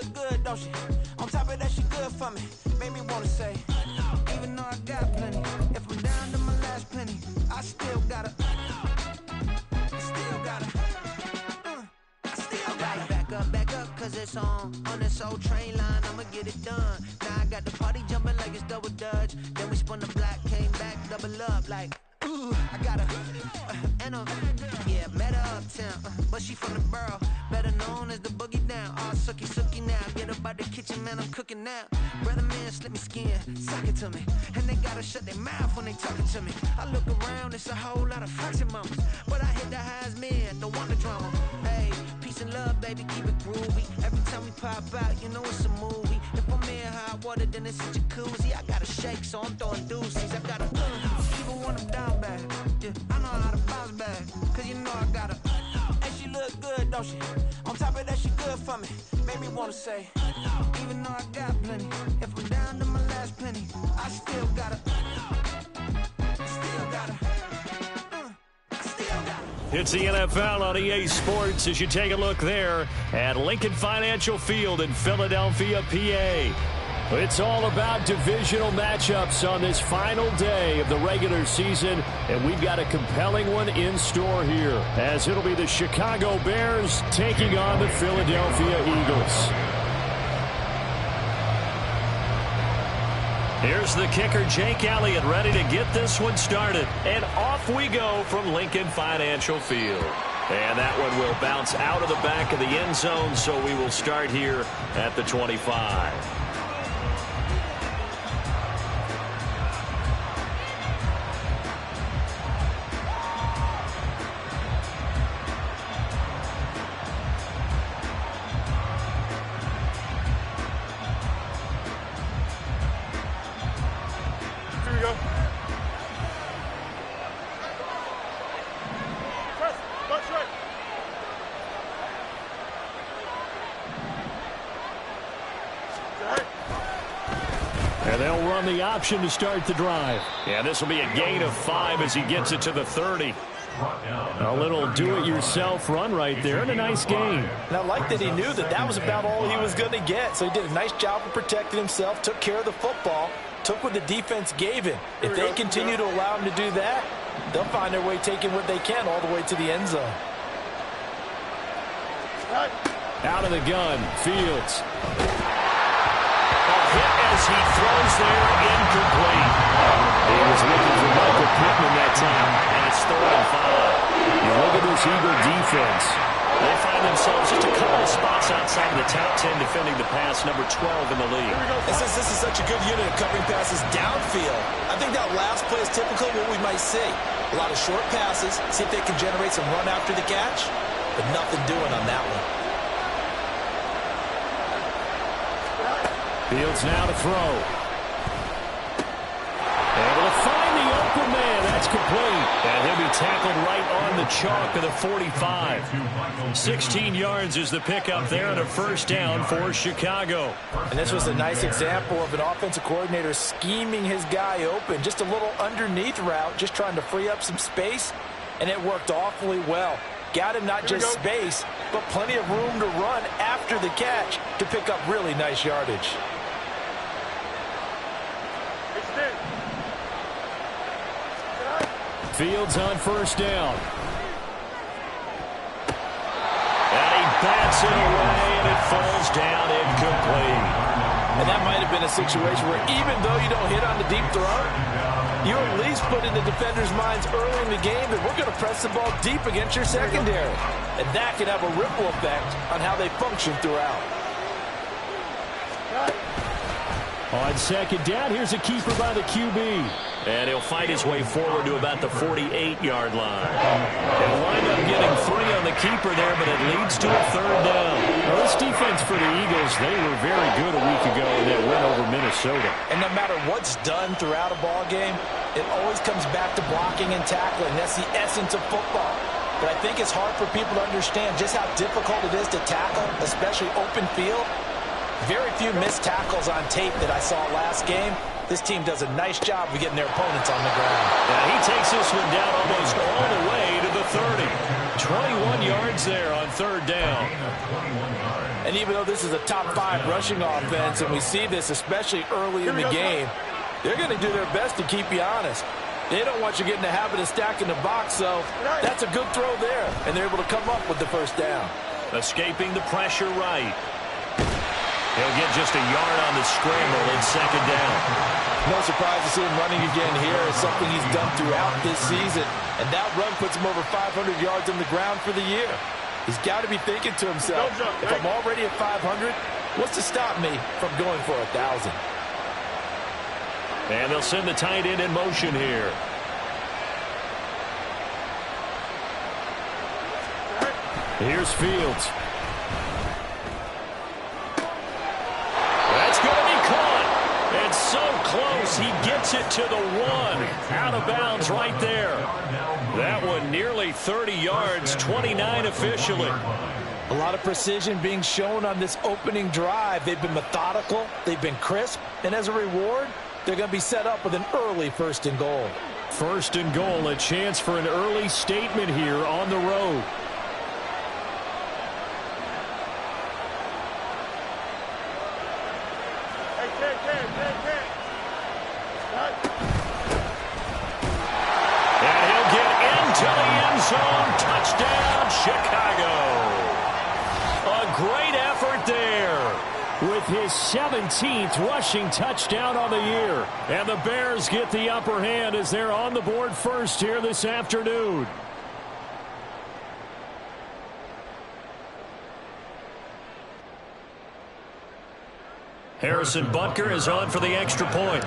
look good, don't she? On top of that, she good for me. Made me wanna say, even though I got plenty, if I'm down to my last penny, I still gotta, back up, cause it's on this old train line, I'ma get it done. Now I got the party jumping like it's double dutch. Then we spun the block, came back, double up like, ooh, I got her, and yeah, met her uptown, but she from the borough, better known as the boogie down. All sookie now, get up out the kitchen, man, I'm cooking now. Brother man, slip me skin, suck it to me, and they gotta shut their mouth when they talking to me. I look around, it's a whole lot of fraction mamas, but I hit the highs, man, don't want the drama. Hey, peace and love, baby, keep it groovy. Every time we pop out, you know it's a movie. If I'm in hot water, then it's a jacuzzi. I gotta shake, so I'm throwing deuces. I gotta even when I'm down bad. Yeah, I know how to bounce back, cause you know I gotta. And she look good, don't she? On top of that, she good for me. Made me wanna say, even though I got plenty, if I'm down to my last penny, I still gotta. It's the NFL on EA Sports as you take a look there at Lincoln Financial Field in Philadelphia, PA. It's all about divisional matchups on this final day of the regular season, and we've got a compelling one in store here, as it'll be the Chicago Bears taking on the Philadelphia Eagles. Here's the kicker, Jake Elliott, ready to get this one started. And off we go from Lincoln Financial Field. And that one will bounce out of the back of the end zone, so we will start here at the 25. And they'll run the option to start the drive. Yeah, this will be a gain of 5 as he gets it to the 30. A little do-it-yourself run right there, and a nice gain. And I like that he knew that that was about all he was going to get. So he did a nice job of protecting himself, took care of the football, took what the defense gave him. If they continue to allow him to do that, they'll find their way taking what they can all the way to the end zone. Out of the gun, Fields. Hit as he throws there, incomplete. He was looking for Michael Pittman that time, and it's 3rd and 5. You look at this Eagle defense. They find themselves just a couple of spots outside of the top 10 defending the pass, number 12 in the league. And since this is such a good unit of covering passes downfield, I think that last play is typically what we might see. A lot of short passes, see if they can generate some run after the catch, but nothing doing on that one. Fields now to throw. Able to find the open man. That's complete. And he'll be tackled right on the chalk of the 45. 16 yards is the pickup there, and a first down for Chicago. And this was a nice example of an offensive coordinator scheming his guy open. Just a little underneath route, just trying to free up some space, and it worked awfully well. Got him not just space, but plenty of room to run after the catch to pick up really nice yardage. Fields on first down. And he bats it away, and it falls down incomplete. And that might have been a situation where even though you don't hit on the deep throw, you at least put in the defenders' minds early in the game that we're going to press the ball deep against your secondary. And that can have a ripple effect on how they function throughout. On second down, here's a keeper by the QB. And he'll fight his way forward to about the 48-yard line. He'll wind up getting 3 on the keeper there, but it leads to a 3rd down. Well, this defense for the Eagles, they were very good a week ago in that win over Minnesota. And no matter what's done throughout a ball game, it always comes back to blocking and tackling. That's the essence of football. But I think it's hard for people to understand just how difficult it is to tackle, especially open field. Very few missed tackles on tape that I saw last game. This team does a nice job of getting their opponents on the ground. Yeah, he takes this one down almost all the way to the 30. 21 yards there on 3rd down. And even though this is a top 5 rushing offense, and we see this especially early in the game, they're going to do their best to keep you honest. They don't want you getting the habit of stacking the box, so that's a good throw there. And they're able to come up with the first down. Escaping the pressure right. He'll get just a yard on the scramble in second down. No surprise to see him running again here. It's something he's done throughout this season. And that run puts him over 500 yards on the ground for the year. He's got to be thinking to himself, if I'm already at 500, what's to stop me from going for 1,000? And they'll send the tight end in motion here. Here's Fields. That's going to be caught. It's so close. He gets it to the 1. Out of bounds right there. That one nearly 30 yards, 29 officially. A lot of precision being shown on this opening drive. They've been methodical. They've been crisp. And as a reward, they're going to be set up with an early 1st and goal. 1st and goal, a chance for an early statement here on the road. And he'll get into the end zone. Touchdown, Chicago. A great effort there with his 17th rushing touchdown on the year. And the Bears get the upper hand as they're on the board first here this afternoon. Harrison Butker is on for the extra point.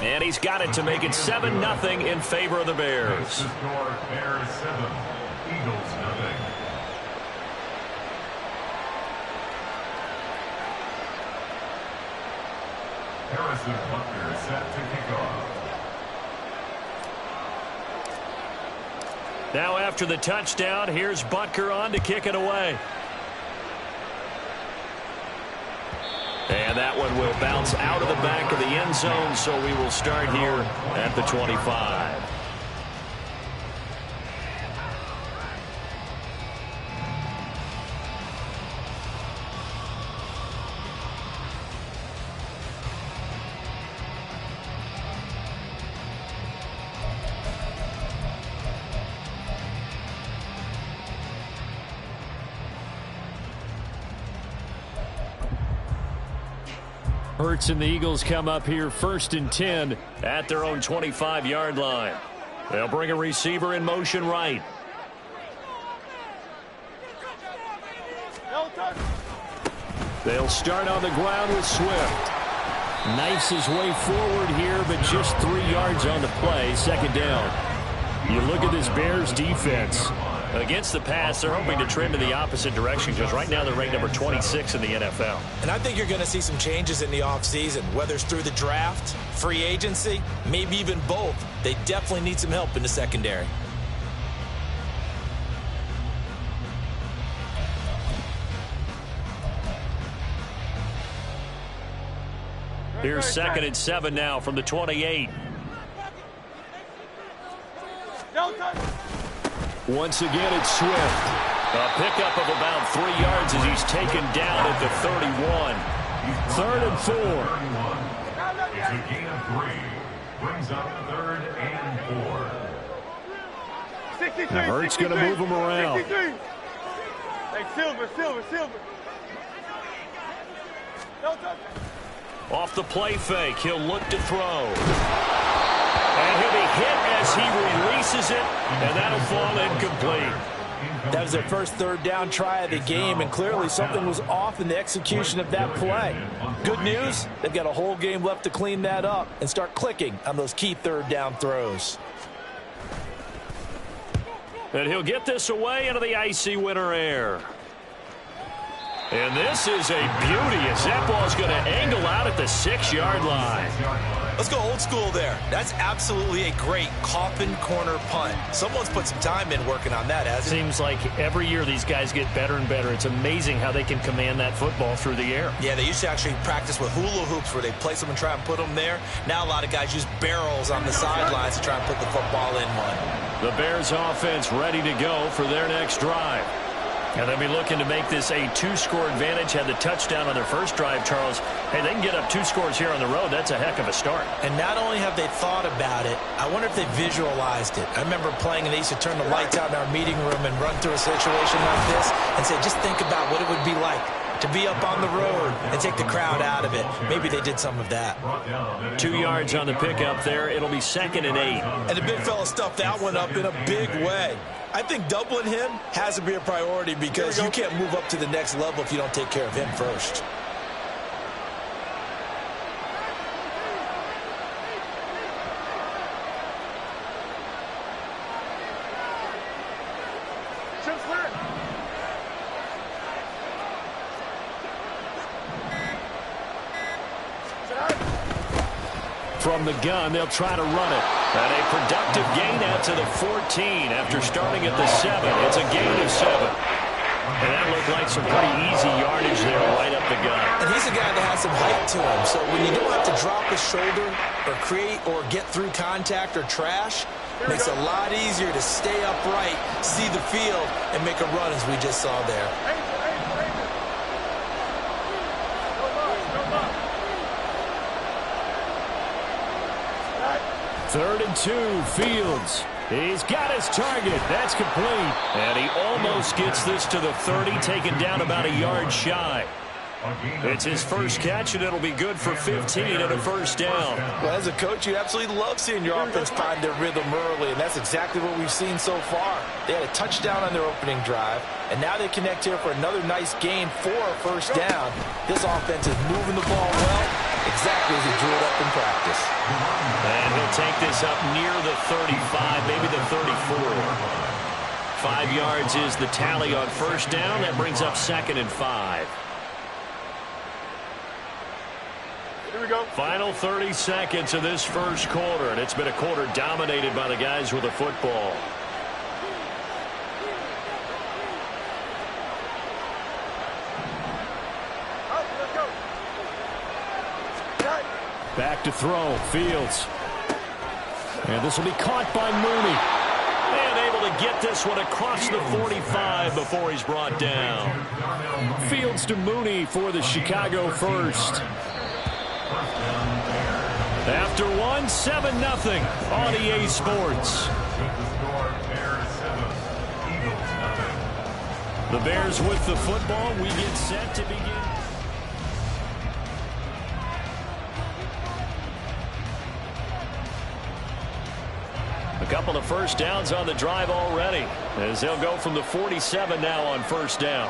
And he's got it to make it 7-0 in favor of the Bears. Bears 7, Eagles 0. Harrison Butker set to kick off. Now after the touchdown, here's Butker on to kick it away. And that one will bounce out of the back of the end zone, so we will start here at the 25. Hurts and the Eagles come up here 1st and 10 at their own 25-yard line. They'll bring a receiver in motion right. They'll start on the ground with Swift. Knifes his way forward here, but just 3 yards on the play. 2nd down. You look at this Bears defense. Against the pass, they're hoping to trend in the opposite direction because right now they're ranked number 26 in the NFL. And I think you're going to see some changes in the offseason, whether it's through the draft, free agency, maybe even both. They definitely need some help in the secondary. Here's 2nd and 7 now from the 28. Once again, it's Swift. A pickup of about 3 yards as he's taken down at the 31. 3rd and 4. It's a gain of 3. Brings up 3rd and 4. Now Hurts going to move him around. 63. Hey, Silver. Off the play fake, he'll look to throw. And he'll be hit as he releases it, and that'll fall incomplete. That was their first 3rd down try of the game, and clearly something was off in the execution of that play. Good news, they've got a whole game left to clean that up and start clicking on those key 3rd down throws. And he'll get this away into the icy winter air. And this is a beauty as that ball's going to angle out at the 6-yard line. Let's go old school there. That's absolutely a great coffin corner punt. Someone's put some time in working on that, hasn't it? Seems like every year these guys get better and better. It's amazing how they can command that football through the air. Yeah, they used to actually practice with hula hoops where they place them and try and put them there. Now a lot of guys use barrels on the sidelines to try and put the football in one. The Bears offense ready to go for their next drive. And they'll be looking to make this a 2-score advantage. Had the touchdown on their first drive, Charles. Hey, they can get up 2 scores here on the road. That's a heck of a start. And not only have they thought about it, I wonder if they visualized it. I remember playing and they used to turn the lights out in our meeting room and run through a situation like this and say, just think about what it would be like to be up on the road and take the crowd out of it. Maybe they did some of that. 2 yards on the pickup there. It'll be 2nd and 8. And the big fella stuffed that one up in a big way. I think doubling him has to be a priority because you can't move up to the next level if you don't take care of him first. From the gun, they'll try to run it. And a productive gain out to the 14 after starting at the 7. It's a gain of 7. And that looked like some pretty easy yardage there right up the gut. And he's a guy that has some height to him. So when you don't have to drop a shoulder or create or get through contact or trash, it makes it a lot easier to stay upright, see the field, and make a run as we just saw there. 3rd and 2, Fields. He's got his target. That's complete. And he almost gets this to the 30, taken down about a yard shy. It's his first catch, and it'll be good for 15 and a first down. Well, as a coach, you absolutely love seeing your offense find their rhythm early, and that's exactly what we've seen so far. They had a touchdown on their opening drive, and now they connect here for another nice gain for a first down. This offense is moving the ball well, exactly as he drew it up in practice. And he'll take this up near the 35, maybe the 34. 5 yards is the tally on first down. That brings up 2nd and 5. Here we go. Final 30 seconds of this first quarter, and it's been a quarter dominated by the guys with the football. Let's go. Back to throw, Fields. And this will be caught by Mooney. And able to get this one across the 45 before he's brought down. Fields to Mooney for the Chicago first. After 1, 7-0 on EA Sports. The Bears with the football. We get set to begin. A couple of first downs on the drive already, as they'll go from the 47 now on first down.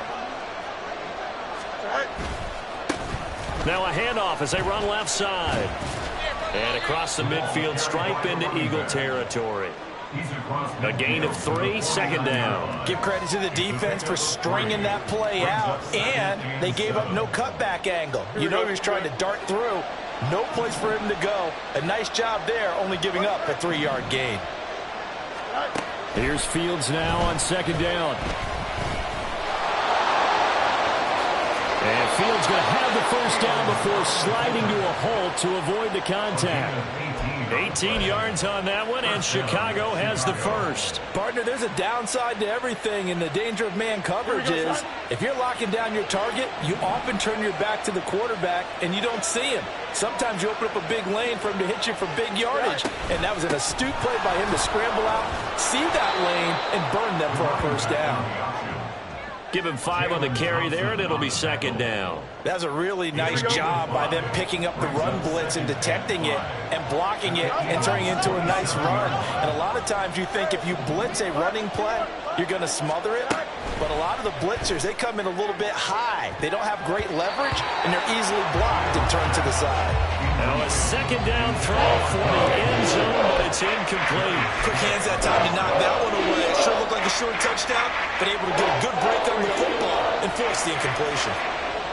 Now a handoff as they run left side. And across the midfield stripe into Eagle territory. A gain of 3, 2nd down. Give credit to the defense for stringing that play out, and they gave up no cutback angle. You know he was trying to dart through. No place for him to go. A nice job there, only giving up a 3-yard gain. Here's Fields now on 2nd down. And Fields going to have the first down before sliding to a halt to avoid the contact. 18 yards on that one, and Chicago has the first. Partner, there's a downside to everything, and the danger of man coverage is if you're locking down your target, you often turn your back to the quarterback, and you don't see him. Sometimes you open up a big lane for him to hit you for big yardage, and that was an astute play by him to scramble out, see that lane, and burn them for a first down. Give him 5 on the carry there, and it'll be 2nd down. That's a really nice job by them picking up the run blitz and detecting it and blocking it and turning it into a nice run. And a lot of times you think if you blitz a running play, you're going to smother it. But a lot of the blitzers, they come in a little bit high. They don't have great leverage, and they're easily blocked and turned to the side. Now a 2nd down throw for the end zone, but it's incomplete. Quick hands that time to knock that one away. It sure looked like a short touchdown, but able to get a good break on the football and force the incompletion.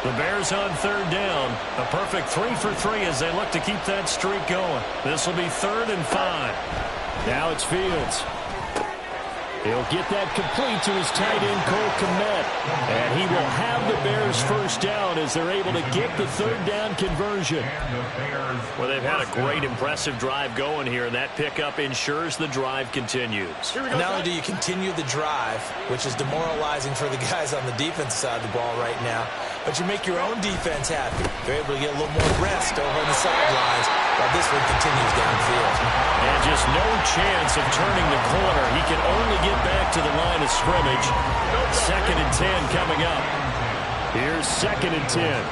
The Bears on 3rd down. A perfect 3 for 3 as they look to keep that streak going. This will be 3rd and 5. Now it's Fields. He'll get that complete to his tight end, Cole Kmet. And he will have the Bears first down as they're able to get the third down conversion. Well, they've had a great, impressive drive going here, and that pickup ensures the drive continues. And not only do you continue the drive, which is demoralizing for the guys on the defense side of the ball right now, but you make your own defense happy. They're able to get a little more rest over on the sidelines while this one continues downfield. And just no chance of turning the corner. He can only get back to the line of scrimmage. 2nd and 10 coming up. Here's 2nd and 10.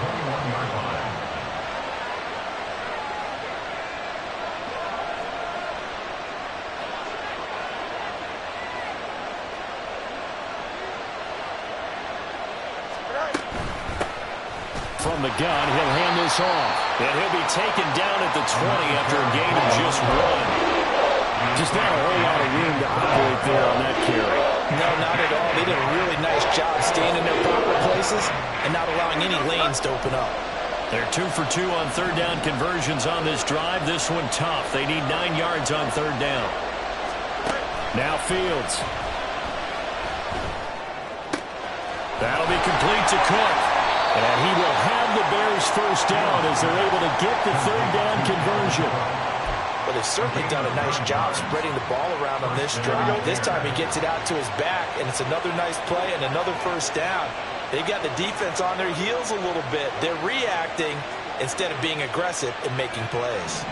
From the gun, he'll hand this off. And he'll be taken down at the 20 after a gain of just 1. Just not a whole lot of room to operate there on that carry. No, not at all. They did a really nice job staying in their proper places and not allowing any lanes to open up. They're 2 for 2 on third down conversions on this drive. This one tough. They need 9 yards on third down. Now Fields. That'll be complete to Cook. And he will have the Bears first down as they're able to get the third down conversion. But they've certainly done a nice job spreading the ball around on this drive. This time he gets it out to his back, and it's another nice play and another first down. They've got the defense on their heels a little bit. They're reacting instead of being aggressive and making plays.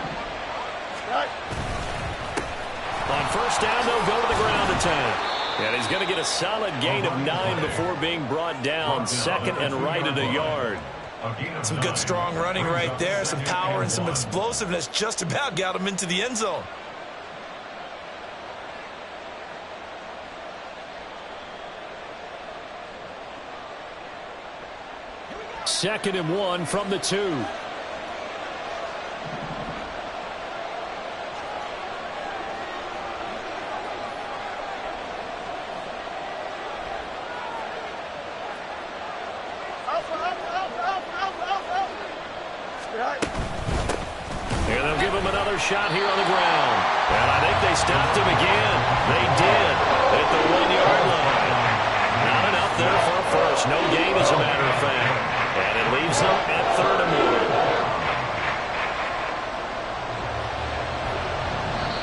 On first down, they'll go to the ground attack. And he's going to get a solid gain of 9 before being brought down. 2nd and right at a yard. Some good strong running right there. Some power and some explosiveness just about got him into the end zone. Second and 1 from the 2. And they'll give him another shot here on the ground. And I think they stopped him again. They did at the 1-yard line. Not enough there for a first. No gain, as a matter of fact. And it leaves them at 3rd and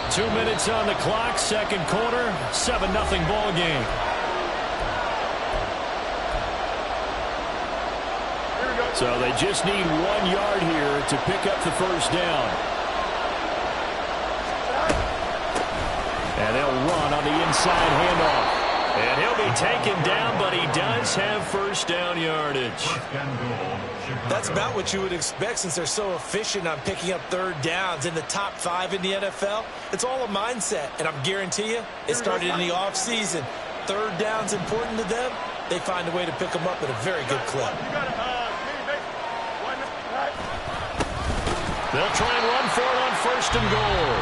1. 2 minutes on the clock, second quarter, 7-0 ball game. So they just need 1 yard here to pick up the first down. And they'll run on the inside handoff. And he'll be taken down, but he does have first down yardage. That's about what you would expect since they're so efficient on picking up third downs in the top 5 in the NFL. It's all a mindset, and I'm guarantee you it started in the offseason. Third down's important to them. They find a way to pick them up at a very good clip. They'll try and run for it on 1st and goal.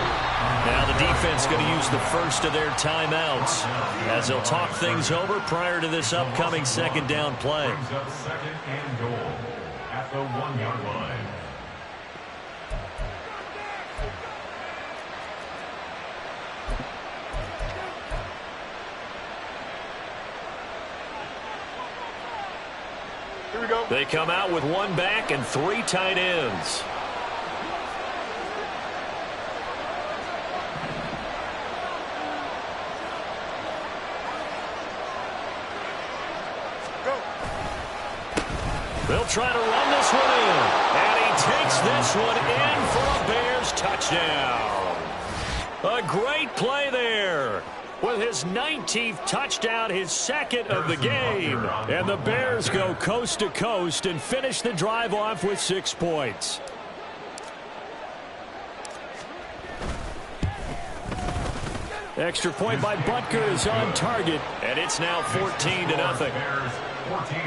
Now the defense going to use the first of their timeouts as they'll talk things over prior to this upcoming 2nd down play. 2nd and goal at the 1-yard line. Here we go. They come out with 1 back and 3 tight ends. They'll try to run this one in. And he takes this one in for a Bears touchdown. A great play there. With his 19th touchdown, his 2nd of the game. And the Bears go coast to coast and finish the drive off with 6 points. Extra point by Butker is on target. And it's now 14-0. Bears 14.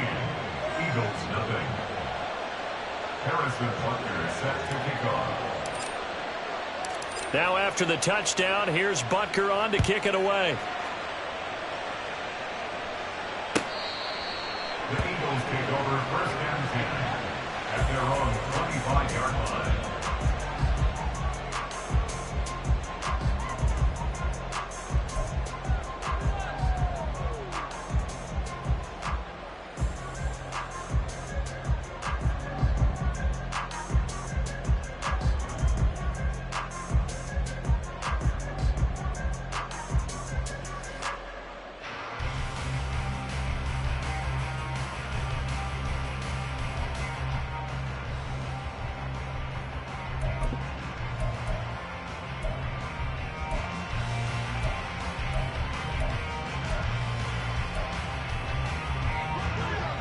Eagles nothing. Harrison Butker set to kick off. Now after the touchdown, here's Butker on to kick it away. The Eagles take over 1st and 10 at their own 25-yard line.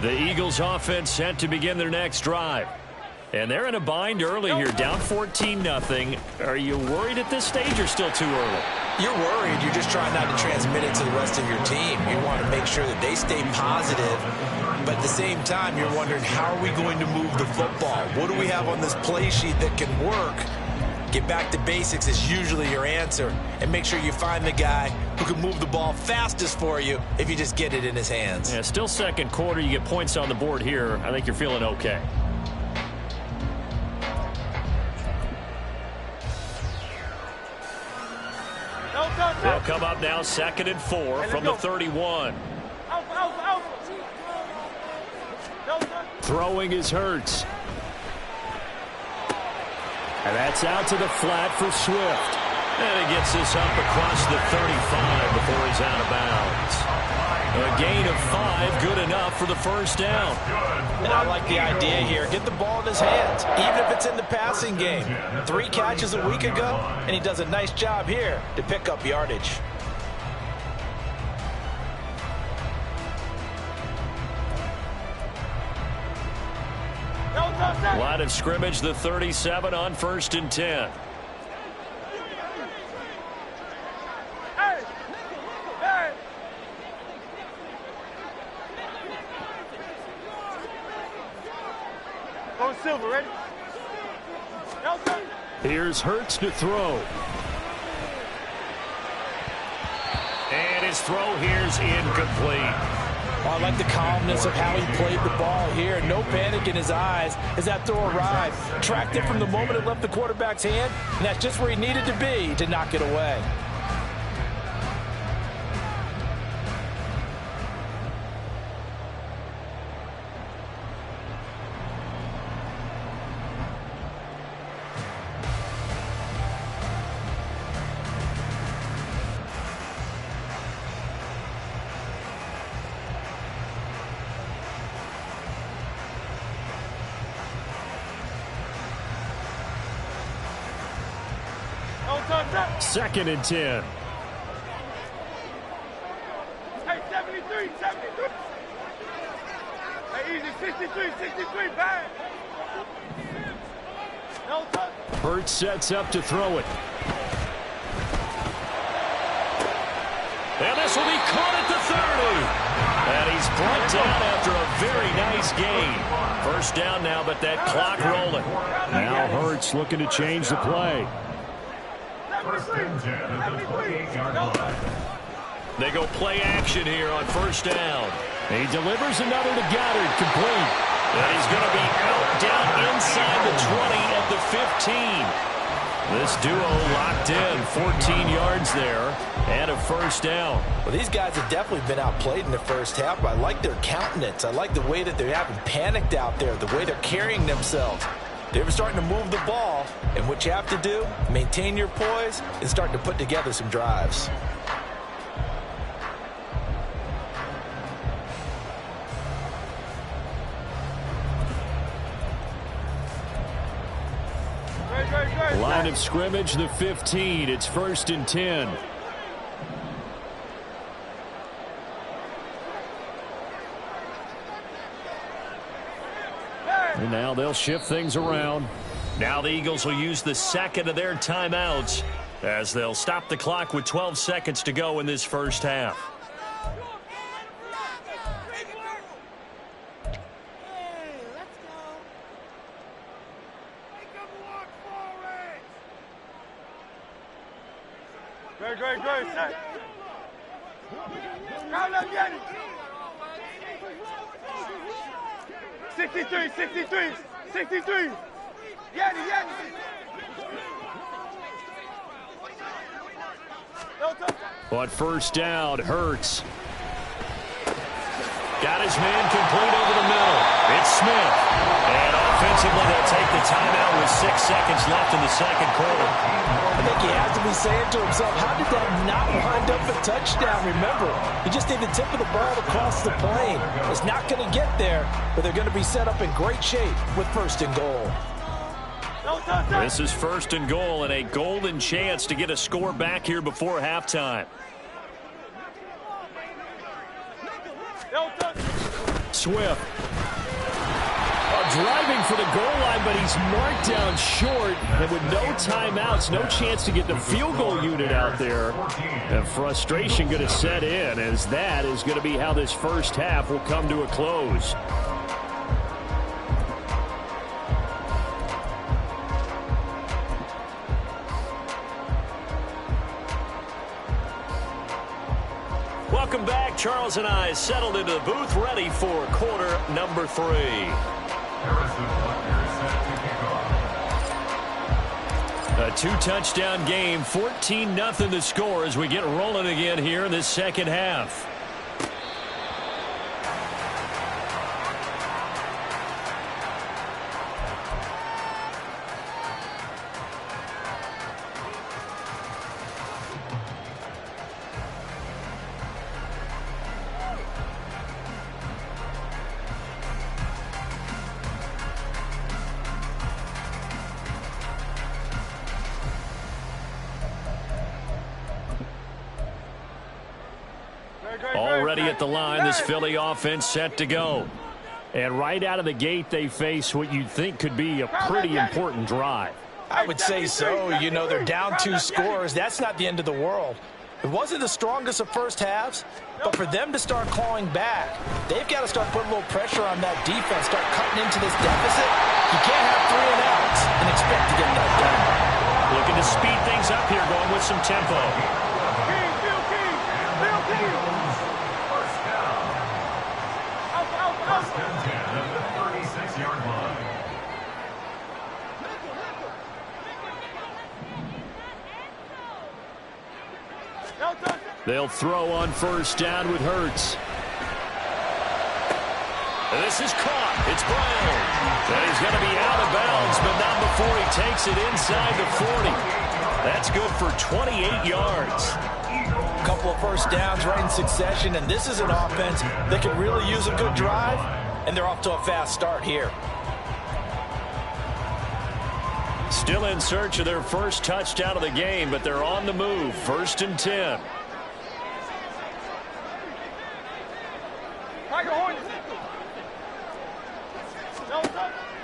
The Eagles offense set to begin their next drive. And they're in a bind early here, down 14-0. Are you worried at this stage or still too early? You're worried. You're just trying not to transmit it to the rest of your team. You want to make sure that they stay positive. But at the same time, you're wondering, how are we going to move the football? What do we have on this play sheet that can work? Get back to basics is usually your answer. And make sure you find the guy who can move the ball fastest for you if you just get it in his hands. Yeah, still second quarter. You get points on the board here. I think you're feeling okay. They'll come up now 2nd and 4 from the 31. Throwing is Hurts. And that's out to the flat for Swift. And he gets this up across the 35 before he's out of bounds. A gain of 5, good enough for the first down. And I like the idea here. Get the ball in his hands, even if it's in the passing game. 3 catches a week ago, and he does a nice job here to pick up yardage. Line of scrimmage, the 37 on 1st and 10. Silver, ready? Here's Hurts to throw. And his throw here's incomplete. Well, I like the calmness of how he played the ball here. No panic in his eyes as that throw arrived. Tracked it from the moment it left the quarterback's hand, and that's just where he needed to be to knock it away. Second and 10. Hey, 73. Hey, easy, 63, bang. No touch. Hurts sets up to throw it. And this will be caught at the 30. And he's brought down after a very nice gain. First down now, but that clock rolling. Now Hurts looking to change the play. They go play action here on first down. He delivers another to Goddard, complete. And he's going to be out down inside the 20 at the 15. This duo locked in, 14 yards there, and a first down. Well, these guys have definitely been outplayed in the first half, but I like their countenance. I like the way that they haven't panicked out there, the way they're carrying themselves. They're starting to move the ball, and what you have to do, maintain your poise and start to put together some drives. Line of scrimmage, the 15. It's 1st and 10. And now they'll shift things around. Now the Eagles will use the second of their timeouts as they'll stop the clock with 12 seconds to go in this first half. Great, set. Round up, get it. 63. Yanni. But first down, Hurts. Got his man complete over the middle. It's Smith. And offensively, they'll take the timeout with 6 seconds left in the second quarter. I think he has to be saying to himself, how did that not wind up a touchdown? Remember, you just need the tip of the ball to cross the plane. It's not going to get there, but they're going to be set up in great shape with 1st and goal. This is 1st and goal and a golden chance to get a score back here before halftime. Swift. Driving for the goal line, but he's marked down short. And with no timeouts, no chance to get the field goal unit out there. And frustration going to set in, as that is going to be how this first half will come to a close. Welcome back. Charles and I settled into the booth, ready for quarter number 3. A 2-touchdown game, 14-0 the score as we get rolling again here in this second half. Already at the line, this Philly offense set to go. And right out of the gate, they face what you'd think could be a pretty important drive. I would say so. You know, they're down 2 scores. That's not the end of the world. It wasn't the strongest of first halves, but for them to start clawing back, they've got to start putting a little pressure on that defense, start cutting into this deficit. You can't have 3 and outs and expect to get that done. Looking to speed things up here, going with some tempo. They'll throw on first down with Hurts. This is caught. It's Brown. And he's going to be out of bounds, but not before he takes it inside the 40. That's good for 28 yards. A couple of first downs right in succession, and this is an offense that can really use a good drive, and they're off to a fast start here. Still in search of their first touchdown of the game, but they're on the move. 1st and 10.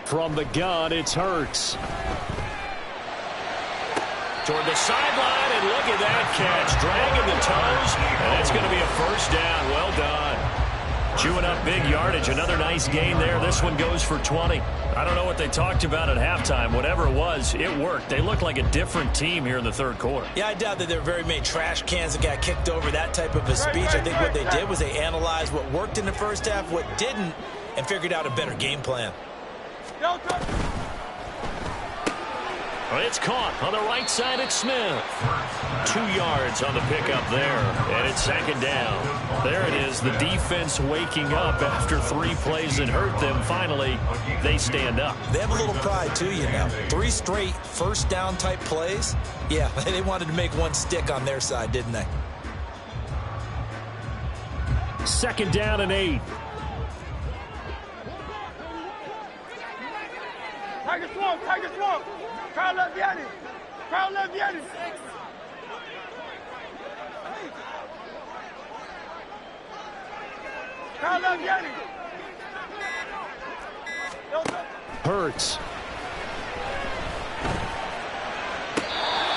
From the gun, it's Hurts. Toward the sideline, and look at that catch. Dragging the toes, and it's going to be a first down. Well done. Chewing up big yardage. Another nice gain there. This one goes for 20. I don't know what they talked about at halftime. Whatever it was, it worked. They look like a different team here in the third quarter. Yeah, I doubt that there are very many trash cans that got kicked over, that type of a speech. I think what they did was they analyzed what worked in the first half, what didn't, and figured out a better game plan. It's caught on the right side. It's Smith. 2 yards on the pickup there, and it's 2nd down. There it is, the defense waking up after 3 plays that hurt them. Finally, they stand up. They have a little pride, too, you know. 3 straight first down type plays. Yeah, they wanted to make one stick on their side, didn't they? 2nd down and 8. Tiger swamp, Tiger swamp. Crowd left Yanni. Crowd left Yanni. Crowd left Yanni. Hurts.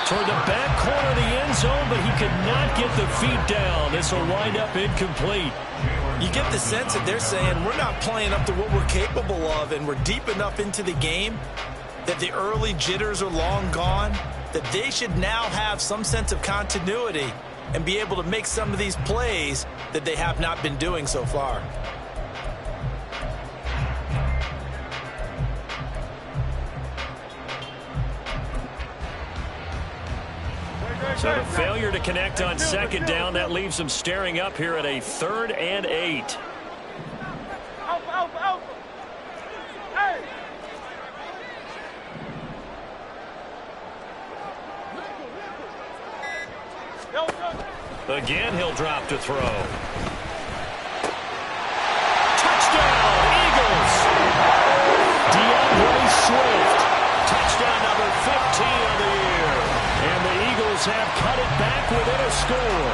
Toward the back corner of the end zone, but he could not get the feet down. This will wind up incomplete. You get the sense that they're saying we're not playing up to what we're capable of, and we're deep enough into the game that the early jitters are long gone, that they should now have some sense of continuity and be able to make some of these plays that they have not been doing so far. So the failure to connect on 2nd down, that leaves them staring up here at a 3rd and 8. Alpha. Hey. Again, he'll drop to throw. Touchdown, Eagles! DeAndre Swift. Touchdown number 15 of the year. And the Eagles have cut it back within a score.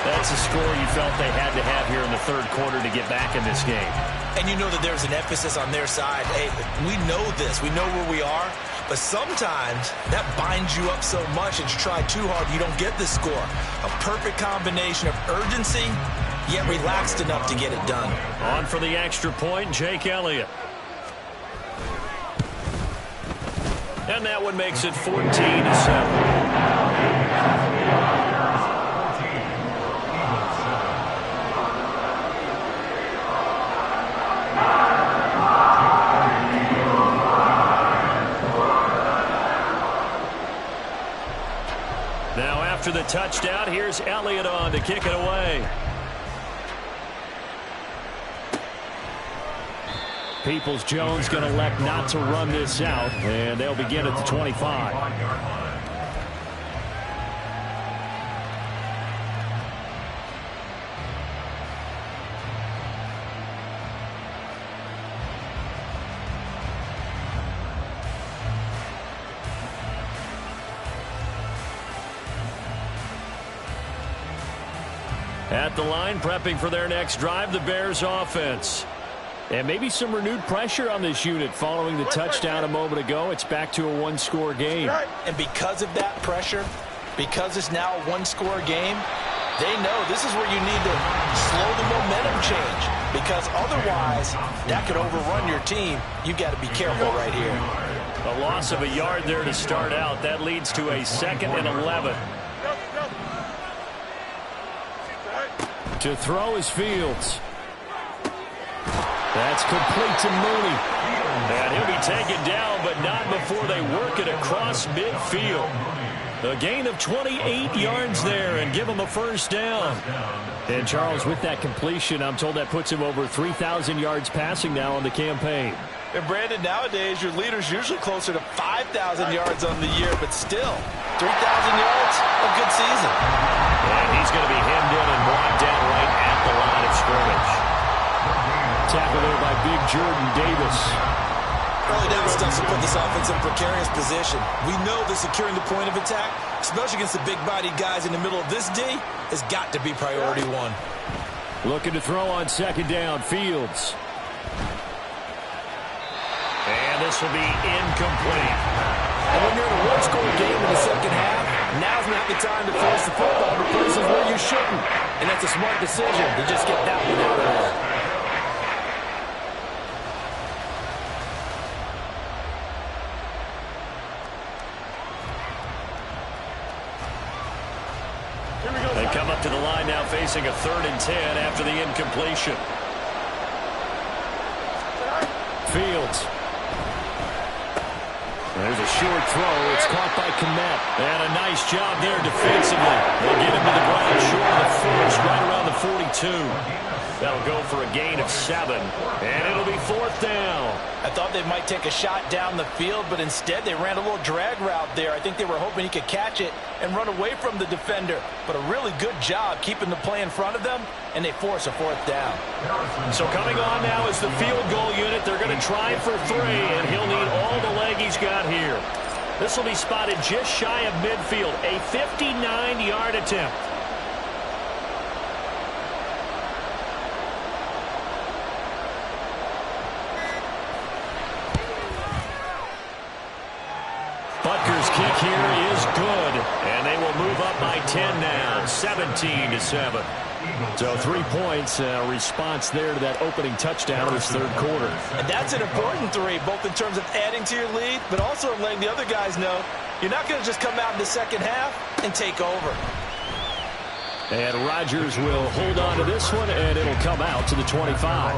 That's a score you felt they had to have here in the third quarter to get back in this game. And you know that there's an emphasis on their side. Hey, we know this. We know where we are. But sometimes that binds you up so much that you try too hard, you don't get the score. A perfect combination of urgency, yet relaxed enough to get it done. On for the extra point, Jake Elliott. And that one makes it 14-7. Now after the touchdown, here's Elliott on to kick it away. Peoples-Jones going to elect not to run this out, and they'll begin at the 25. At the line, prepping for their next drive, the Bears offense. And maybe some renewed pressure on this unit following the touchdown a moment ago. It's back to a one-score game. And because of that pressure, because it's now a one-score game, they know this is where you need to slow the momentum change. Because otherwise, that could overrun your team. You've got to be careful right here. A loss of a yard there to start out. That leads to a 2nd and 11. To throw is Fields. That's complete to Mooney. And he'll be taken down, but not before they work it across midfield. A gain of 28 yards there and give him a first down. And Charles, with that completion, I'm told that puts him over 3,000 yards passing now on the campaign. And Brandon, nowadays your leader's usually closer to 5,000 yards on the year, but still, 3,000 yards, a good season. And he's going to be hemmed in and brought down right at the line of scrimmage. Tackle there by Big Jordan Davis. Early down stuff to put this offense in a precarious position. We know that securing the point of attack, especially against the big-bodied guys in the middle of this D, has got to be priority one. Looking to throw on 2nd down, Fields. And this will be incomplete. And when you're in a one-score game in the second half, now's not the time to force the football to places where you shouldn't. And that's a smart decision to just get that one out of there. They come up to the line now facing a 3rd and 10 after the incompletion. Fields. There's a short throw. It's caught by Kmet. And a nice job there defensively. They get him to the ground short of the first, right around the 42. That'll go for a gain of 7. And it'll be 4th down. I thought they might take a shot down the field, but instead they ran a little drag route there. I think they were hoping he could catch it and run away from the defender. But a really good job keeping the play in front of them, and they force a 4th down. So coming on now is the field goal unit. They're going to try for 3, and he'll need all the leg he's got here. This will be spotted just shy of midfield. A 59-yard attempt. Butker's kick here is good, and they will move up by 10 now, 17-7. So 3 points, response there to that opening touchdown in this third quarter. And that's an important 3, both in terms of adding to your lead, but also letting the other guys know you're not going to just come out in the second half and take over. And Rodgers will hold on to this one, and it'll come out to the 25.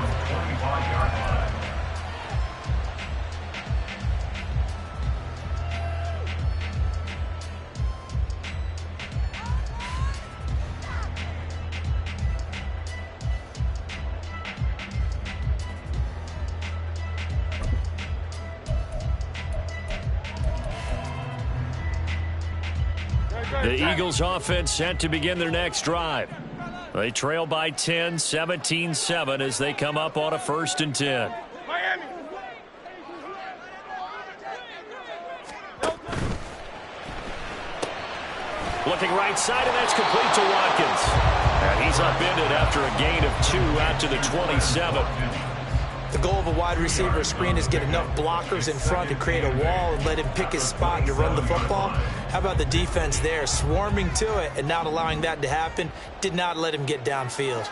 The Eagles offense set to begin their next drive. They trail by 10, 17-7 as they come up on a 1st and 10. Miami. Looking right side, and that's complete to Watkins. He's upended after a gain of 2 out to the 27. The goal of a wide receiver screen is get enough blockers in front to create a wall and let him pick his spot to run the football. How about the defense there, swarming to it and not allowing that to happen? Did not let him get downfield.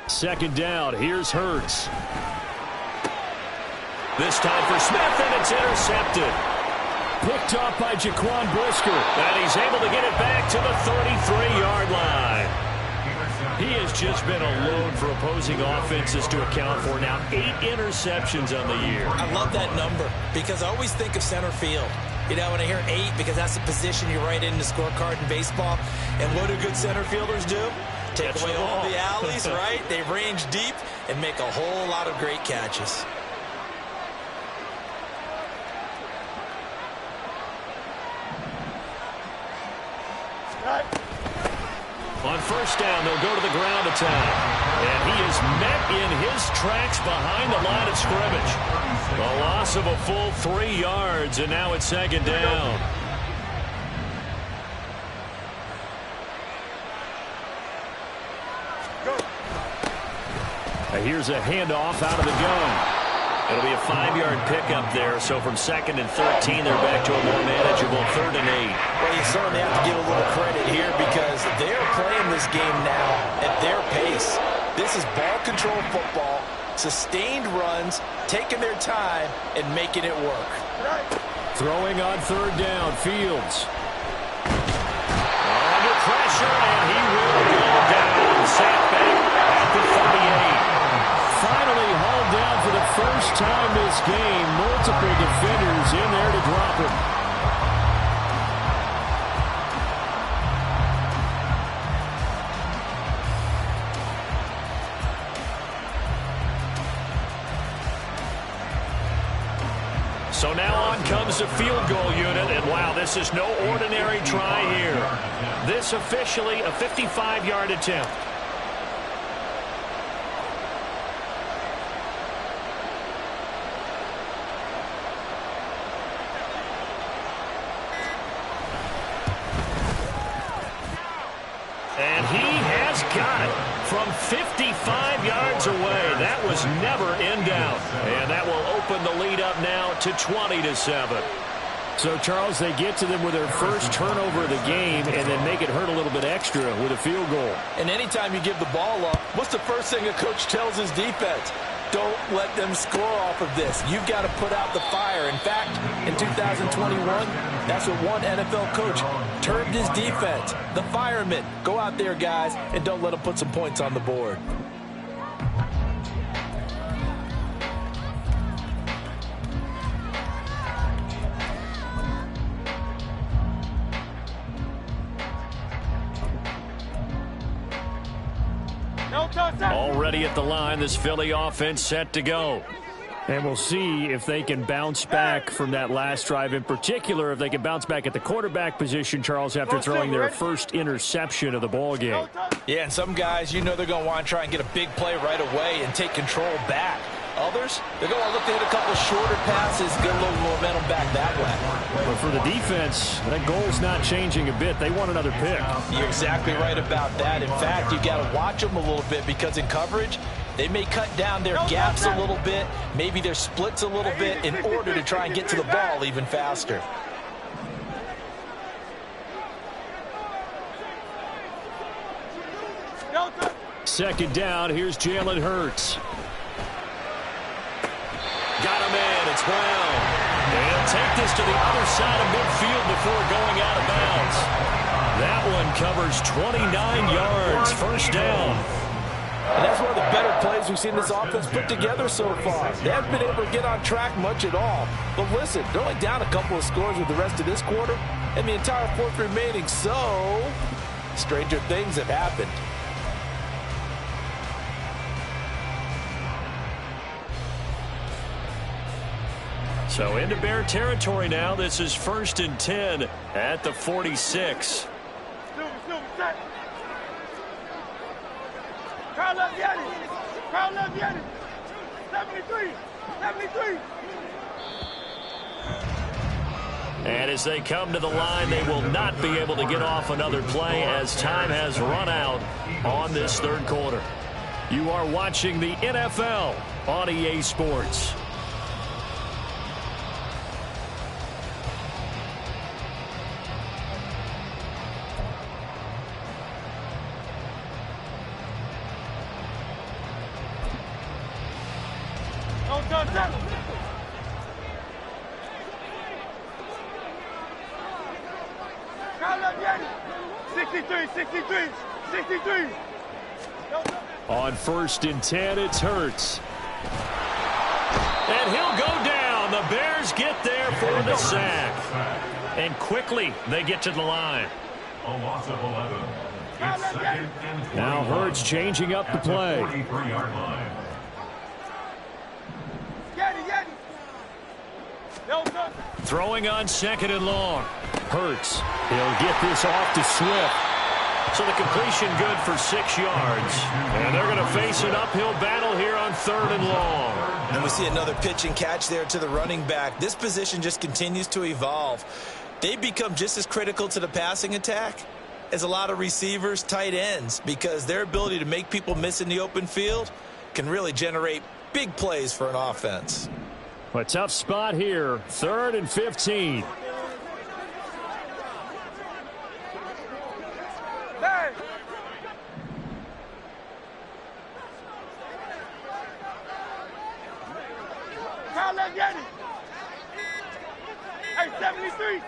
Second down, here's Hurts. This time for Smith, and it's intercepted. Picked off by Jaquan Brisker, and he's able to get it back to the 33-yard line. He has just been a load for opposing offenses to account for. Now 8 interceptions on the year. I love that number because I always think of center field. You know, when I hear 8, because that's the position you write in the scorecard in baseball. And what do good center fielders do? Take away all the alleys, right? They range deep and make a whole lot of great catches. On first down, they'll go to the ground attack. And he is met in his tracks behind the line of scrimmage. The loss of a full 3 yards, and now it's second down. Here's a handoff out of the gun. It'll be a 5-yard pickup there, so from 2nd and 13, they're back to a more manageable 3rd and 8. Well, you certainly have to give a little credit here because they're playing this game now at their pace. This is ball control football, sustained runs, taking their time, and making it work. Throwing on 3rd down, Fields. Under pressure, and he will go down. Sacked back at the 38. Finally hauled down for the first time this game. Multiple defenders in there to drop him. So now on comes the field goal unit, and wow, this is no ordinary try here. This officially a 55-yard attempt. And he has got it from 55 yards away. That was never in doubt. And that will open the lead up now to 20-7. So, Charles, they get to them with their first turnover of the game and then make it hurt a little bit extra with a field goal. And anytime you give the ball up, what's the first thing a coach tells his defense? Don't let them score off of this. You've got to put out the fire. In fact, in 2021, that's what one NFL coach termed his defense. The firemen. Go out there, guys, and don't let them put some points on the board. Already at the line, this Philly offense set to go. And we'll see if they can bounce back from that last drive. In particular, if they can bounce back at the quarterback position, Charles, after throwing their first interception of the ball game. Yeah, and some guys, you know they're going to want to try and get a big play right away and take control back. Others, they're going to look to hit a couple shorter passes, get a little momentum back that way. But for the defense, that goal's not changing a bit. They want another pick. You're exactly right about that. In fact, you got to watch them a little bit because in coverage, they may cut down their gaps a little bit, maybe their splits a little bit in order to try and get to the ball even faster. Second down, here's Jalen Hurts. Got him in, it's Brown. And he'll take this to the other side of midfield before going out of bounds. That one covers 29 yards, first down. And that's one of the better plays we've seen this offense put together so far. They haven't been able to get on track much at all. But listen, they're only down a couple of scores with the rest of this quarter and the entire fourth remaining. So, stranger things have happened. So into Bear territory now. This is 1st and 10 at the 46. Carl left Yanni. Carl left Yanni. 73. 73. And as they come to the line, they will not be able to get off another play as time has run out on this third quarter. You are watching the NFL on EA Sports. On 1st and 10, it's Hurts. And he'll go down. The Bears get there for the sack. And quickly, they get to the line. A loss of 11. It's 2nd and 21. Now Hurts changing up the play. 43-yard line. Throwing on 2nd and long. Hurts. He'll get this off to Swift. So the completion good for 6 yards. And they're going to face an uphill battle here on 3rd and long. And we see another pitch and catch there to the running back. This position just continues to evolve. They become just as critical to the passing attack as a lot of receivers, tight ends, because their ability to make people miss in the open field can really generate big plays for an offense. A tough spot here. 3rd and 15. Hey, 73.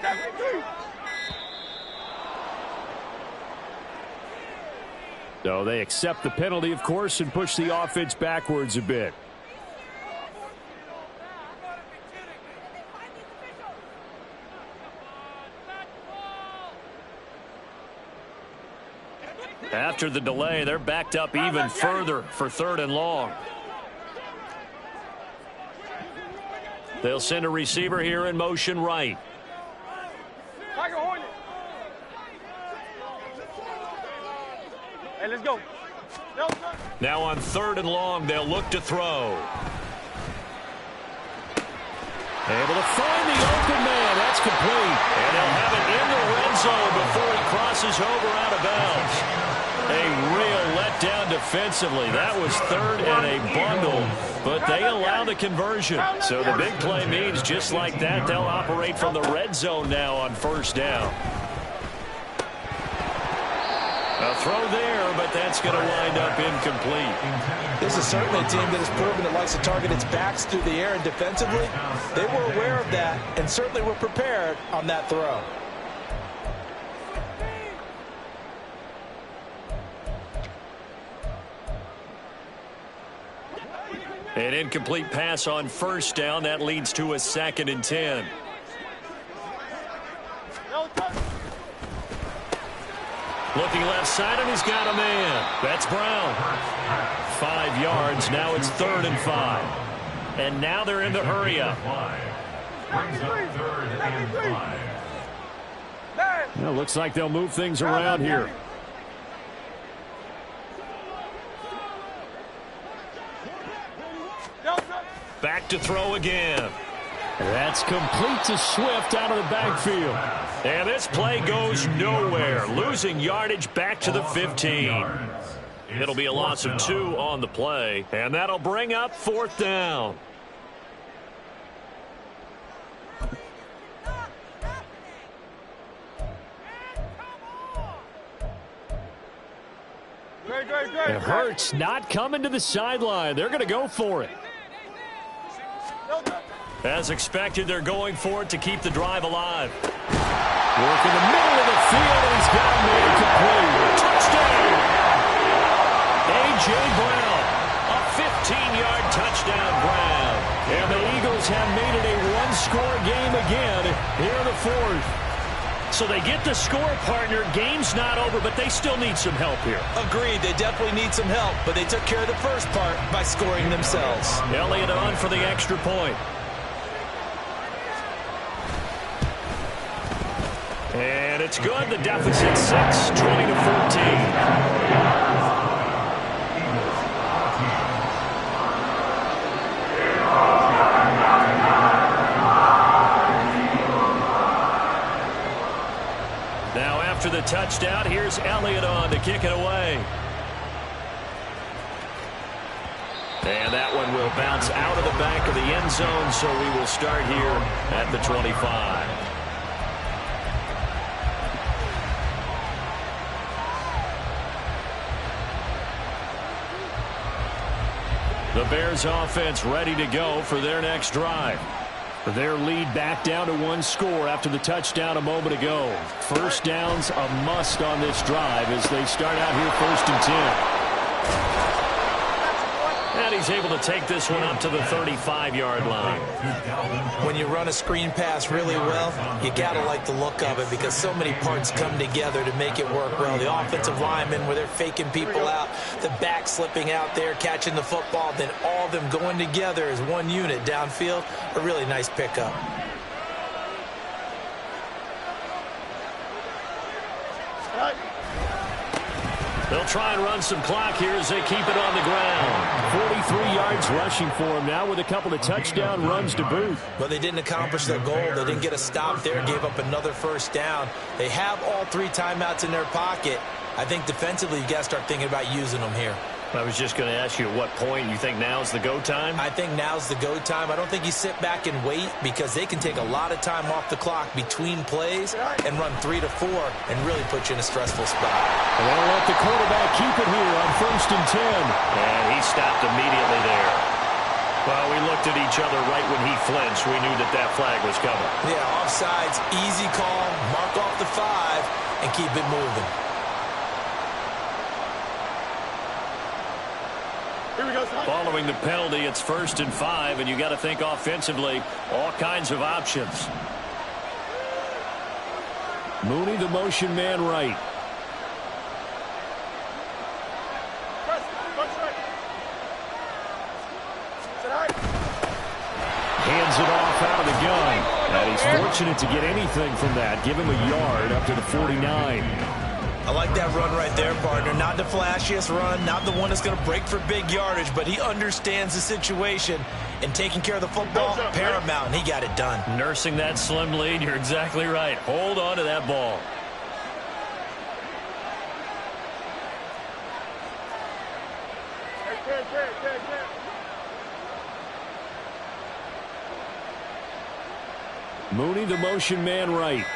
So they accept the penalty, of course, and push the offense backwards a bit. After the delay, they're backed up even further for 3rd and long. They'll send a receiver here in motion right. Hey, let's go. Now on 3rd and long, they'll look to throw. Able to find the open man. That's complete. And they'll have it in the red zone before he crosses over out of bounds. A real letdown defensively. That was 3rd and a bundle, but they allow the conversion. So the big play means just like that, they'll operate from the red zone now on 1st down. A throw there, but that's going to wind up incomplete. This is certainly a team that has proven it likes to target its backs through the air, and defensively, they were aware of that and certainly were prepared on that throw. An incomplete pass on 1st down. That leads to a 2nd and 10. Looking left side, and he's got a man. That's Brown. 5 yards. Now it's 3rd and 5. And now they're in the hurry up. Brings up 3rd and 5. Well, looks like they'll move things around here. Back to throw again. That's complete to Swift out of the backfield. And this play goes nowhere. Losing yardage back to the 15. It'll be a loss of 2 on the play. And that'll bring up 4th down. And Hurts not coming to the sideline. They're going to go for it. As expected, they're going for it to keep the drive alive. Work in the middle of the field, and he's got a man complete. Touchdown! A.J. Brown, a 15-yard touchdown Brown. And the Eagles have made it a one-score game again here in the 4th. So they get the score, partner. Game's not over, but they still need some help here. Agreed. They definitely need some help, but they took care of the first part by scoring themselves. Elliott on for the extra point. And it's good. The deficit 6, 20-14. touchdown. Here's Elliott on to kick it away. And that one will bounce out of the back of the end zone, so we will start here at the 25. The Bears offense ready to go for their next drive. Their lead back down to one score after the touchdown a moment ago. First down's a must on this drive as they start out here 1st and 10. And he's able to take this one up to the 35-yard line. When you run a screen pass really well, you got to like the look of it because so many parts come together to make it work well. The offensive linemen, where they're faking people out, the back slipping out there, catching the football, then all of them going together as one unit downfield. A really nice pickup. They'll try and run some clock here as they keep it on the ground. 43 yards rushing for him now with a couple of touchdown runs to boot. But they didn't accomplish their goal. They didn't get a stop there, gave up another first down. They have all 3 timeouts in their pocket. I think defensively you got to start thinking about using them here. I was just going to ask you at what point you think now's the go time? I think now's the go time. I don't think you sit back and wait because they can take a lot of time off the clock between plays and run 3 to 4 and really put you in a stressful spot. And they'll let the quarterback keep it here on 1st and 10. And he stopped immediately there. Well, we looked at each other right when he flinched. We knew that that flag was coming. Yeah, offsides, easy call, mark off the 5, and keep it moving. Following the penalty, it's 1st and 5, and you got to think offensively, all kinds of options. Mooney, the motion man right. Hands it off out of the gun. And he's fortunate to get anything from that. Give him a yard up to the 49. I like that run right there, partner. Not the flashiest run, not the one that's going to break for big yardage, but he understands the situation, and taking care of the football, paramount, and he got it done. Nursing that slim lead, you're exactly right. Hold on to that ball. Mooney, the motion man right.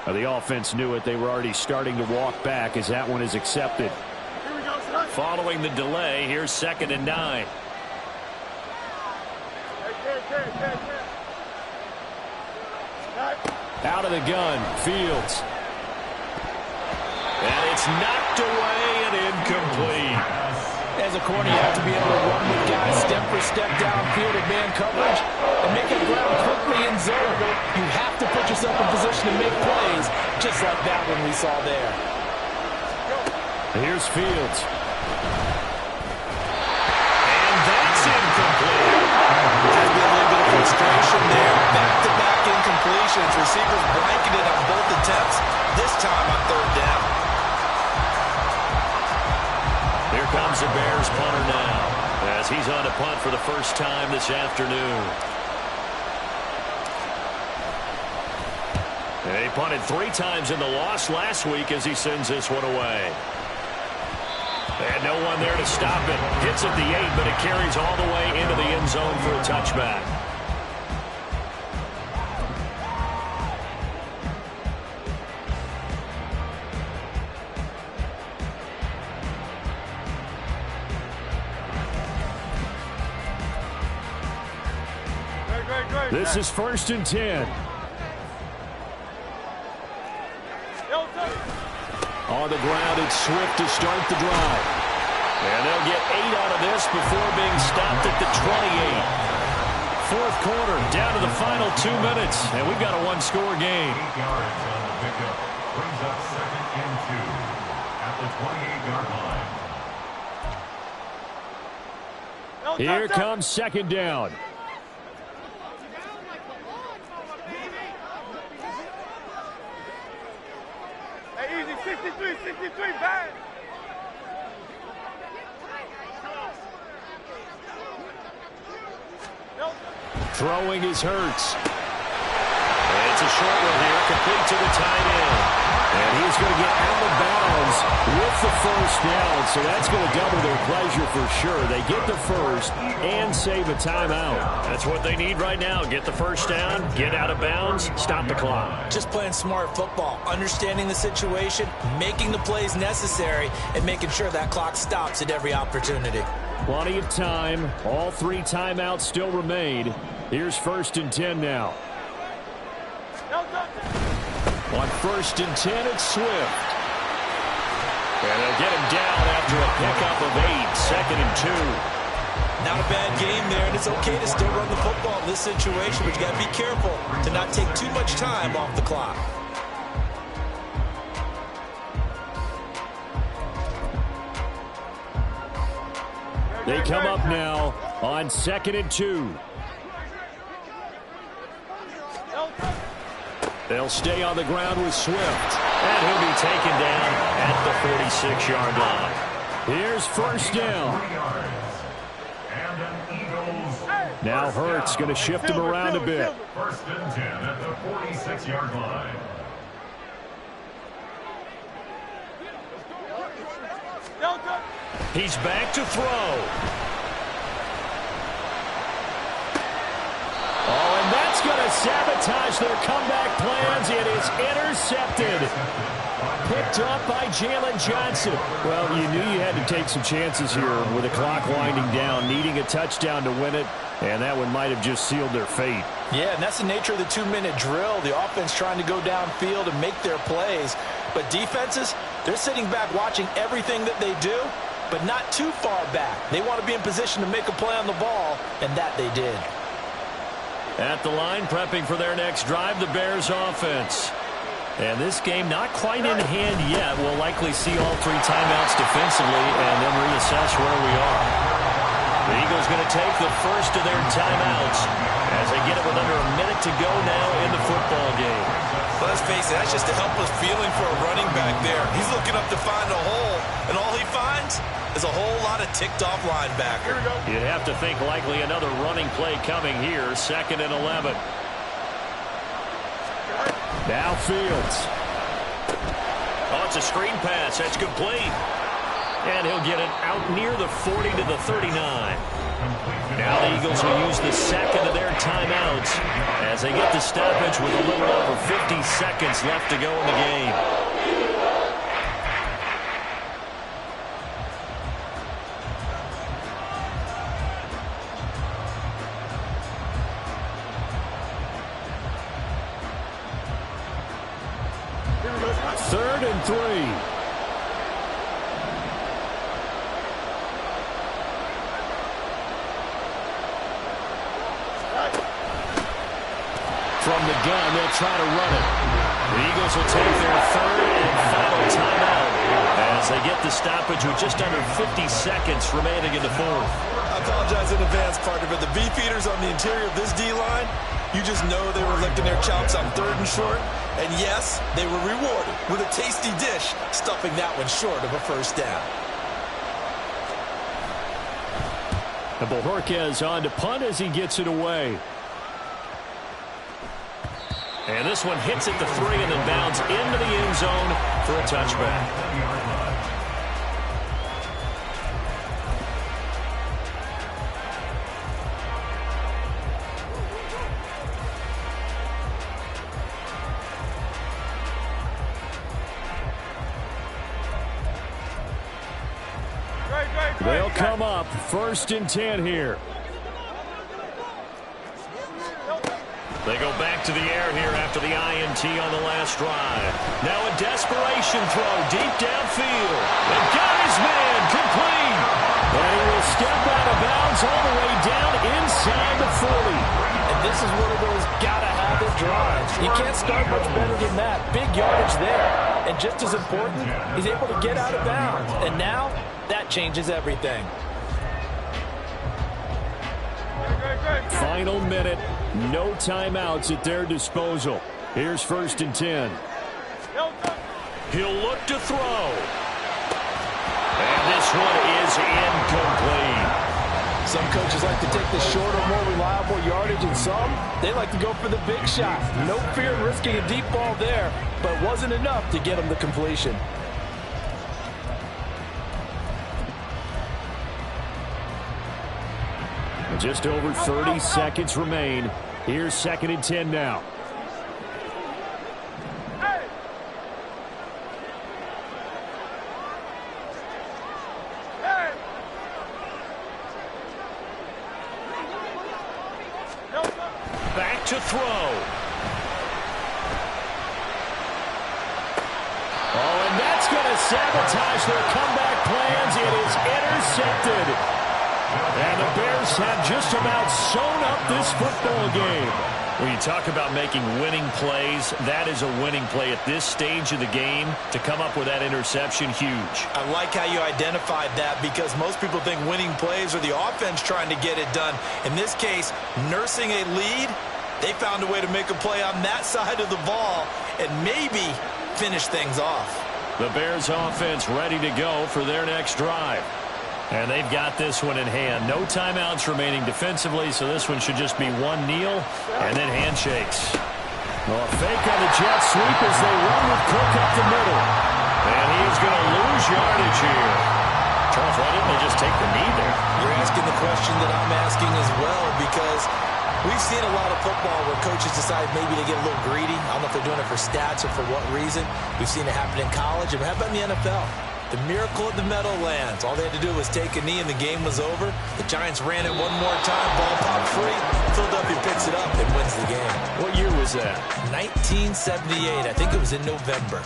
The offense knew it. They were already starting to walk back as that one is accepted. Following the delay, here's 2nd and 9. Out of the gun, Fields. And it's knocked away and incomplete. As a corner, you have to be able to run with guys step for step downfield in man coverage and make it ground quickly in zone. You have to put yourself in position to make plays, just like that one we saw there. Here's Fields. And that's incomplete. There's been a little bit of frustration there. Back-to-back incompletions. Receivers blanketed on both attempts, this time on 3rd down. Here comes the Bears punter now as he's on a punt for the first time this afternoon. He punted 3 times in the loss last week as he sends this one away. And no one there to stop it. Hits at the 8, but it carries all the way into the end zone for a touchback. This is 1st and 10. On the ground, it's Swift to start the drive. And they'll get 8 out of this before being stopped at the 28. 4th quarter, down to the final 2 minutes, and we've got a 1-score game. 8 yards on the pickup. Brings up 2nd and 2 at the 28-yard line. Here comes 2nd down. Hey, easy, 63, bang. Throwing is Hurts. It's a short one here, complete to the tight end. And he's going to get out of bounds with the first down, so that's going to double their pleasure for sure. They get the first and save a timeout. That's what they need right now. Get the first down, get out of bounds, stop the clock. Just playing smart football, understanding the situation, making the plays necessary, and making sure that clock stops at every opportunity. Plenty of time. All 3 timeouts still remain. Here's 1st and 10 now. On 1st and 10, it's Swift. And they'll get him down after a pickup of 8, 2nd and 2. Not a bad game there, and it's okay to still run the football in this situation, but you got to be careful to not take too much time off the clock. They come up now on 2nd and 2. They'll stay on the ground with Swift. And he'll be taken down at the 46-yard line. Here's 1st down. Now Hurts going to shift him around a bit. 1st and 10 at the 46-yard line. He's back to throw. Oh, and that's going to sabotage their comeback plans. It is intercepted. Picked up by Jalen Johnson. Well, you knew you had to take some chances here with the clock winding down, needing a touchdown to win it, and that one might have just sealed their fate. Yeah, and that's the nature of the 2-minute drill. The offense trying to go downfield and make their plays. But defenses, they're sitting back watching everything that they do, but not too far back. They want to be in position to make a play on the ball, and that they did. At the line, prepping for their next drive, the Bears offense. And this game not quite in hand yet. We'll likely see all 3 timeouts defensively and then reassess where we are. The Eagles going to take the first of their timeouts as they get it with under a minute to go now in the football game. But let's face it, that's just a helpless feeling for a running back there. He's looking up to find a hole, and all he finds is a whole lot of ticked-off linebacker. You'd have to think likely another running play coming here, 2nd and 11. Now Fields. Oh, it's a screen pass. That's complete. And he'll get it out near the 40 to the 39. Now the Eagles will use the 2nd of their timeouts as they get the stoppage with a little over 50 seconds left to go in the game. Third and 3. From the gun, they'll try to run it. The Eagles will take their 3rd and final timeout as they get the stoppage with just under 50 seconds remaining in the 4th. I apologize in advance, partner, but the beefeaters on the interior of this D-line, you just know they were licking their chops on 3rd and short. And yes, they were rewarded with a tasty dish, stuffing that one short of a first down. And Bojorquez on to punt as he gets it away. And this one hits at the 3 and then bounds into the end zone for a touchback. They'll come up 1st and 10 here. They go back to the air here after the INT on the last drive. Now a desperation throw deep downfield. And got his man complete. And he will step out of bounds all the way down inside the 40. And this is one of those gotta-have-it drives. You can't start much better than that. Big yardage there. And just as important, he's able to get out of bounds. And now, that changes everything. Final minute. No timeouts at their disposal. Here's 1st and 10. He'll look to throw. And this one is incomplete. Some coaches like to take the shorter, more reliable yardage, and some, they like to go for the big shot. No fear in risking a deep ball there, but it wasn't enough to get them the completion. Just over 30 seconds remain. Here's 2nd and 10 now. Back to throw. Oh, and that's going to sabotage their comeback plans. It is intercepted. And the Bears have just about sewn up this football game. When you talk about making winning plays, that is a winning play at this stage of the game. To come up with that interception, huge. I like how you identified that, because most people think winning plays are the offense trying to get it done. In this case, nursing a lead, they found a way to make a play on that side of the ball and maybe finish things off. The Bears offense ready to go for their next drive. And they've got this one in hand. No timeouts remaining defensively, so this one should just be one kneel and then handshakes. Well, a fake on the jet sweep as they run with Cook up the middle. And he's going to lose yardage here. Charles, why didn't they just take the knee there? You're asking the question that I'm asking as well, because we've seen a lot of football where coaches decide maybe to get a little greedy. I don't know if they're doing it for stats or for what reason. We've seen it happen in college. And how about in the NFL? The miracle at the Meadowlands. All they had to do was take a knee and the game was over. The Giants ran it one more time. Ball popped free. Philadelphia picks it up and wins the game. What year was that? 1978. I think it was in November.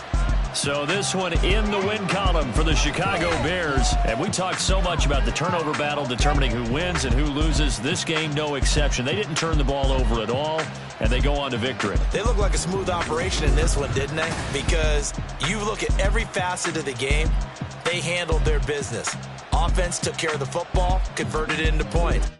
So this one in the win column for the Chicago Bears. And we talked so much about the turnover battle determining who wins and who loses. This game, no exception. They didn't turn the ball over at all, and they go on to victory. They look like a smooth operation in this one, didn't they? Because you look at every facet of the game, they handled their business. Offense took care of the football, converted it into points.